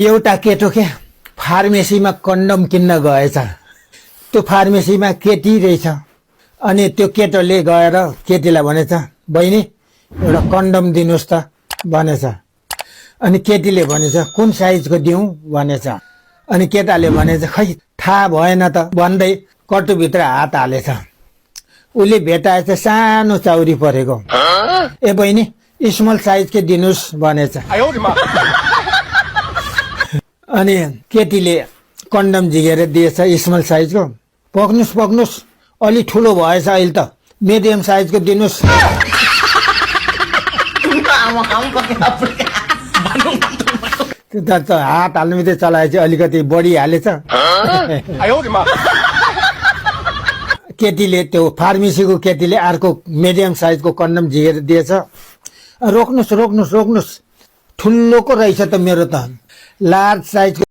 एउटा केटो के फार्मेसीमा कन्डम किन्न गएछ। त्यो फार्मेसीमा केटी रहेछ। अनि त्यो केटोले गएर केटीलाई भनेछ, बहिनी एउटा कन्डम दिनुहोस् त भनेछ। अनि केटीले भनेछ, कुन साइजको दिउँ भनेछ। अनि केटाले भनेछ, खै थाहा भएन त भन्दै कटुभित्र हात हालेछ। उसले भेटाएछ सानो चाउरी परेको। ए बहिनी स्मल साइजको दिनुहोस् भनेछ। अनि केटीले कन्डम झिकेर दिएछ स्मल साइजको। पक्नुस् अलि ठुलो भएछ, अहिले त मिडियम साइजको दिनुहोस्। त हात हाल्नु मात्रै चलाएछ, अलिकति बढी हालेछ। केटीले त्यो फार्मेसीको केटीले अर्को मिडियम साइजको कन्डम झिकेर दिएछ। रोक्नुस् ठुल्लोको रहेछ त मेरो त लार्ज साइजको